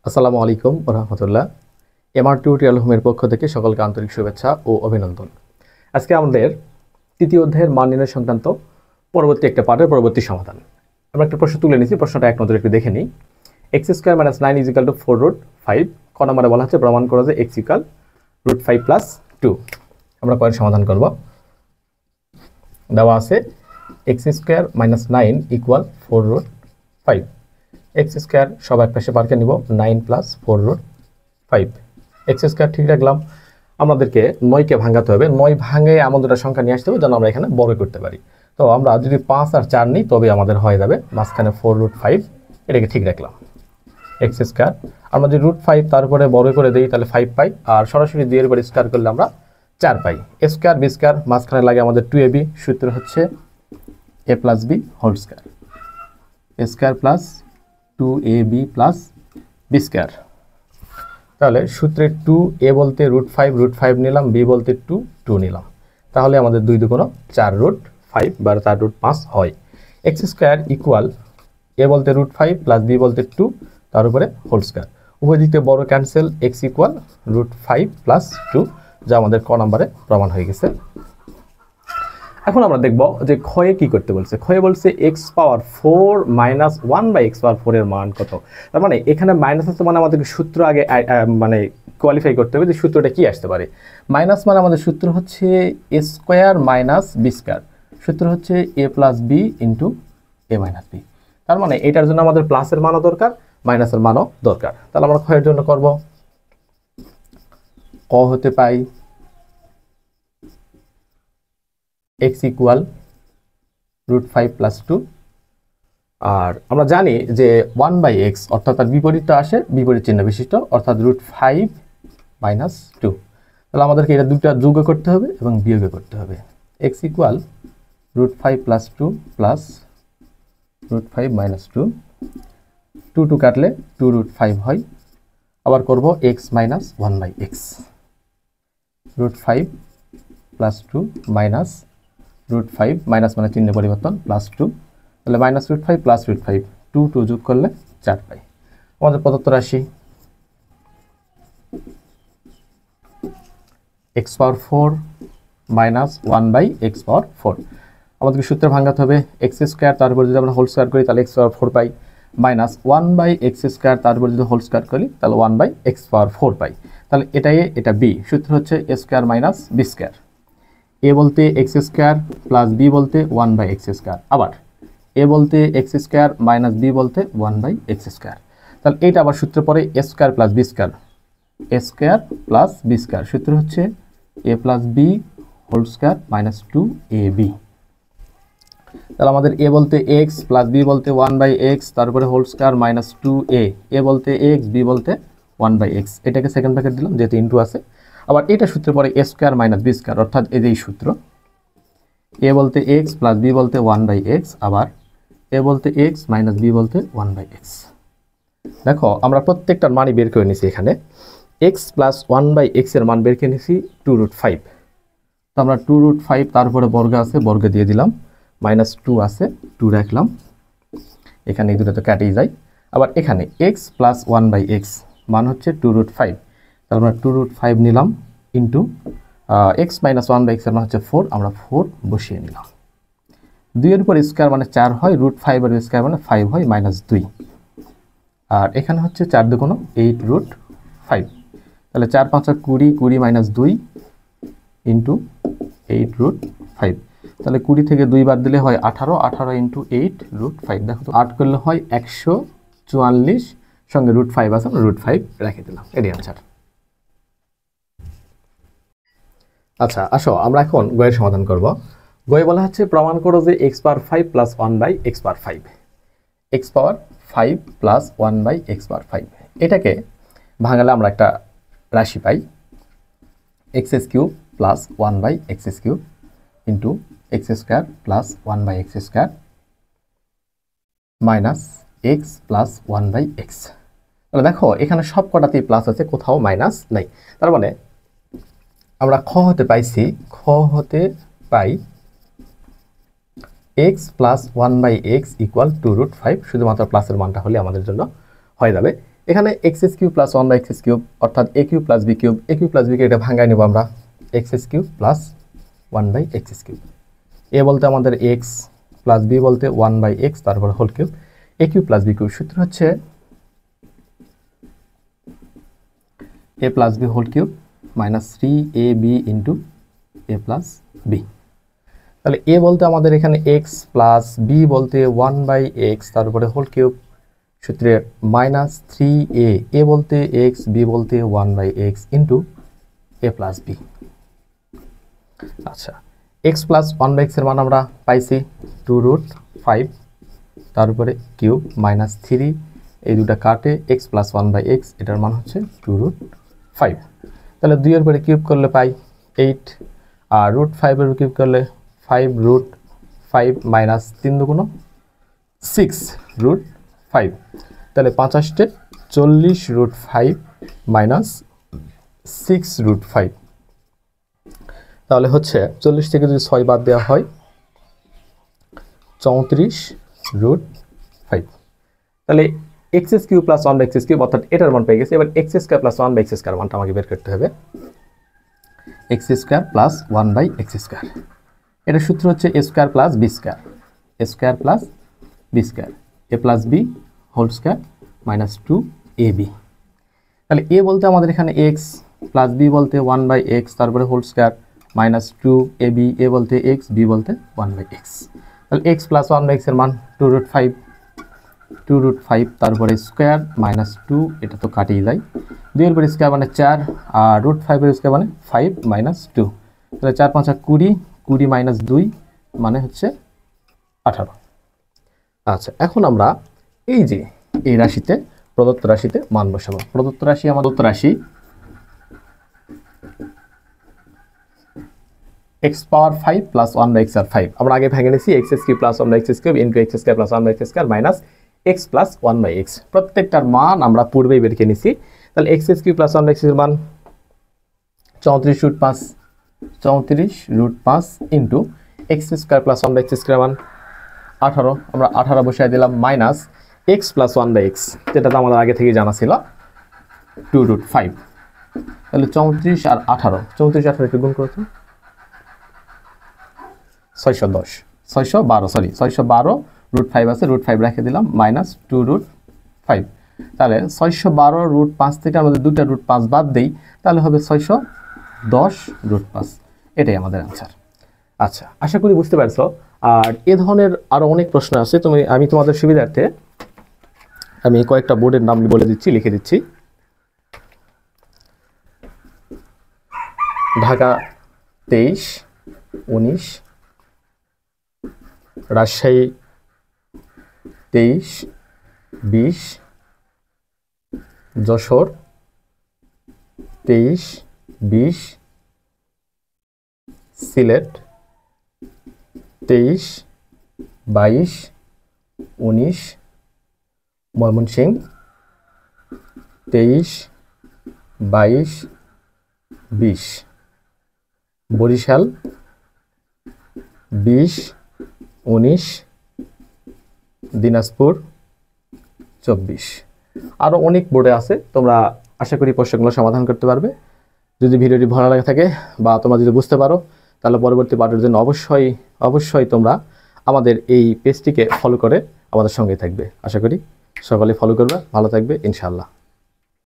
আসসালামু আলাইকুম ওয়া রাহমাতুল্লাহ। এমআর টিউটোরিয়াল হোমের পক্ষ থেকে সকলকে আন্তরিক শুভেচ্ছা ও অভিনন্দন। আজকে আমাদের তৃতীয় অধ্যায়ের মান নির্ণয় সংক্রান্ত পরবর্তী একটা পাঠের পরবর্তী সমাধান। আমরা একটা প্রশ্ন তুলে নিয়েছি, প্রশ্নটা এক নজরে একটু দেখে নিই। x² - 9 = 4√5। ক নম্বরে বলা হচ্ছে প্রমাণ করো যে x = √5 + 2। আমরা কয়ের সমাধান করব। দেওয়া আছে x² - 9 = 4√5। x² সব এক পাশে পারকে নিব, 9 + 4√5। x² ঠিক রাখলাম। আমাদেরকে 9কে ভাঙাতে হবে, 9 ভাঙে এমন দুটো সংখ্যা নিয়ে আসতে হবে যেন আমরা এখানে বড় করতে পারি। তো আমরা যদি 5 আর 4 নিই তবে আমাদের হয়ে যাবে মাঝখানে 4√5। এটাকে ঠিক রাখলাম। x² আমরা যদি √5 তারপরে বড় করে দিই তাহলে 5 পাই, আর সরাসরি 2 এর উপর স্কয়ার করলে আমরা 4 পাই। a² b² মাঝখানে লাগে আমাদের 2ab, সূত্র হচ্ছে a + b² a² + 2ab + b²। তাহলে সূত্রে 2a বলতে √5 নিলাম, b বলতে 2 নিলাম। তাহলে আমাদের 2 × 4√5 বা 4√5 হয়। x² = a বলতে √5 + b বলতে 2 তার উপরে হোল স্কয়ার। উভয় দিক থেকে বড় ক্যান্সেল, x = √5 + 2, যা আমাদের ক নম্বরে প্রমাণ হয়ে গেছে। এখন আমরা দেখব যে ক্ষয়ে কি করতে বলছে। ক্ষয়ে বলছে x⁴ - 1/x⁴ এর মান কত। তার মানে এখানে মাইনাস আছে, মানে আমাদেরকে সূত্র আগে মানে কোয়ালিফাই করতে হবে যে সূত্রটা কি আসতে পারে। মাইনাস মানে আমাদের সূত্র হচ্ছে a² - b², সূত্র হচ্ছে a + b × a - b। তার মানে এটার জন্য আমাদের প্লাসের মানও দরকার, মাইনাসের মানও দরকার। তাহলে আমরা ক্ষয়ের জন্য করব, ক হতে পাই x = √5 + 2। আর আমরা জানি যে 1/x অর্থাৎ তার বিপরীতটা আসে বিপরীত চিহ্ন বিশিষ্ট, অর্থাৎ √5 - 2। তাহলে আমাদেরকে এটা দুটো যোগ করতে হবে এবং বিয়োগ করতে হবে। x = √5 + 2 +√5 - 2। 2 কাটলে 2√5 হয়। আবার করব x - 1/x, √5 + 2 -√5, মাইনাস মানে চিহ্ন পরিবর্তন, +2। তাহলে -√5 + √5, 2 যোগ করলে 4 পাই। আমাদের প্রদত্ত রাশি x⁴ - 1/x⁴। আমাদেরকে সূত্রে ভাঙাতে হবে x² তারপর যদি আমরা হোল স্কয়ার করি তাহলে x⁴ পাই, -1/x² তারপর যদি হোল স্কয়ার করি তাহলে 1/x⁴ পাই। তাহলে এটা b, সূত্র হচ্ছে a² - b²। a বলতে x² + b বলতে 1/x², আবার a বলতে x² - b বলতে 1/x²। তাহলে এইটা আবার সূত্র পরে a² + b², a² + b², সূত্র হচ্ছে a + b² - 2ab। তাহলে আমাদের a বলতে x + b বলতে 1/x, তারপরে হোল স্কয়ার -2a, a বলতে x, b বলতে 1/x। এটাকে সেকেন্ড ব্র্যাকেট দিলাম যেহেতু ইনটু আছে। আবার এটা সূত্রে পরে a² - b², অর্থাৎ এই যে সূত্র a বলতে x + b বলতে 1/x, আবার a বলতে x - b বলতে 1/x। দেখো আমরা প্রত্যেকটার মানই বের করে নিছি। এখানে x + 1/x এর মান বের করে নিছি 2√5। তো আমরা 2√5 তারপরে বর্গ আছে, বর্গ দিয়ে দিলাম, -2 আছে, 2 রাখলাম। এখানে এই দুটো তো কেটেই যায়। আবার এখানে x + 1/x মান হচ্ছে 2√5, তাহলে আমরা 2√5 নিলাম ইন্টু x - 1/x এর মান হচ্ছে 4, আমরা 4 বসিয়ে নিলাম। 2 এর উপর স্কয়ার মানে 4 হয়, √5 এর স্কয়ার মানে 5 হয়, -2। আর এখানে হচ্ছে 4 × 8√5। তাহলে 4 × 5 = 20, 20 - 2 ইন্টু 8√5। তাহলে 20 থেকে 2 বাদ দিলে হয় 18, 18 × 8√5। দেখো তো 8 করলে হয় 144, সঙ্গে √5 আছে, √5 রেখে দিলাম। এটাই आंसर। আচ্ছা আসো আমরা এখন গয়ের সমাধান করব। গয়ে বলা হচ্ছে প্রমাণ করো যে x⁴ + 1/x⁴। x⁴ + 1/x⁴, এটাকে ভাঙালে আমরা একটা রাশি পাই x³ + 1/x³ into x² + 1/x² minus x + 1/x। তাহলে দেখো এখানে সব কটাতেই প্লাস আছে, কোথাও মাইনাস নাই। তার মানে আমরা খ হতে পাই x + 1/x = 2√5। শুধুমাত্র প্লাসের মানটা হলে আমাদের জন্য হয়ে যাবে। এখানে x cube plus 1 by x cube অর্থাৎ a cube plus b cube, a cube plus b কে এটা ভাঙায় নেব আমরা, x cube plus 1 by x cube. A বলতে আমাদের এক্স প্লাস বি বলতে 1 বাই এক্স তারপর whole cube, a cube plus b cube সূত্র হচ্ছে a plus b whole cube minus 3ab into A plus b. তাহলে এ বলতে আমাদের এখানে এক্স প্লাস বি বলতে 1 বাই এক্স তারপরে হোল কিউব সূত্রে মাইনাস 3a, এ বলতে এক্স বি বলতে 1 by X into A plus B. আচ্ছা, এক্স প্লাস 1 বাই এক্সের মান আমরা পাইছি 2√5 তারপরে কিউব মাইনাস 3, এই দুটা কাটে এক্স প্লাস 1 বাই এক্স এটার মান হচ্ছে 2√5। তাহলে 2 এর পরে কিউব করলে পাই 8 আর √5 এর কিউব করলে 5√5 মাইনাস 3 দুগুণ 6√5। তাহলে 50 40√5 মাইনাস 6√5। তাহলে হচ্ছে 40 থেকে যদি 6 বাদ দেওয়া হয় 34√5। তাহলে x cube plus 1 by x cube অর্থাৎ এটার মান পেয়ে গেছে। এবার x square plus 1 by x square মানটা আমাকে বের করতে হবে। X square plus 1 by x square, এটার সূত্র হচ্ছে a square plus b square, a square plus b square, a plus b whole square minus 2ab। তাহলে এ বলতে আমাদের এখানে এক্স প্লাস বি বলতে 1 বাই এক্স তারপরে হোল স্কয়ার মাইনাস 2ab, এ বলতে এক্স বি বলতে 1 বাই এক্স। তাহলে x plus 1 by x এর মান 2√5 তারপরে স্কয়ার মাইনাস 2, এটা তো কাটিয়ে যায়, 2 এর পরে স্কয়ার মানে 4 আর √5 এর স্কয়ার মানে 5 মাইনাস 2। তাহলে 4 5 20, 20 মাইনাস 2 মানে হচ্ছে 18। আচ্ছা, এখন আমরা এই যে এই রাশিতে প্রদত্ত রাশিতে মান বসাবো। প্রদত্ত রাশি আমাদের প্রদত্ত রাশি x power 5 plus 1 by x আর 5 আমরা আগে ভেঙে নিয়েছি x cube plus 1 by x cube into x square plus 1 by x square minus x plus 1 by x। প্রত্যেকটার মান আমরা পূর্বেই বের করে নিয়েছি। তাহলে x cube plus 1 by x এর মান 34√5 into x square plus 1 by x square মান 18, আমরা 18 বসায় দিলাম minus x plus 1 by x, যেটা তো আমাদের আগে থেকেই জানা ছিল 2√5। তাহলে 34 আর 18, 34 18 কে গুণ করতে 610, 612 সরি 612√5 আছে, √5 রেখে দিলাম মাইনাস 2√5। তাহলে 612√5 থেকে আমাদের দুটা √5 বাদ দেই, তাহলে হবে 610√5। এটাই আমাদের অ্যান্সার। আচ্ছা, আশা করি বুঝতে পারছো। আর এ ধরনের আরো অনেক প্রশ্ন আছে, আমি তোমাদের সুবিধার্থে আমি কয়েকটা বোর্ডের নাম বলে দিচ্ছি, লিখে দিচ্ছি। ঢাকা 23, 19, রাজশাহী 23, 20, যশোর 23, 20, সিলেট 23, 22, 19, ময়মনসিংহ 23, 22, 20, বরিশাল 20, 19, দিনাজপুর 24। আরও অনেক বোর্ডে আছে, তোমরা আশা করি প্রশ্নগুলো সমাধান করতে পারবে। যদি ভিডিওটি ভালো লাগে থাকে বা তোমরা যদি বুঝতে পারো, তাহলে পরবর্তী পার্টের জন্য অবশ্যই তোমরা আমাদের এই পেজটিকে ফলো করে আমাদের সঙ্গে থাকবে। আশা করি সকলে ফলো করবে, ভালো থাকবে ইনশাআল্লাহ।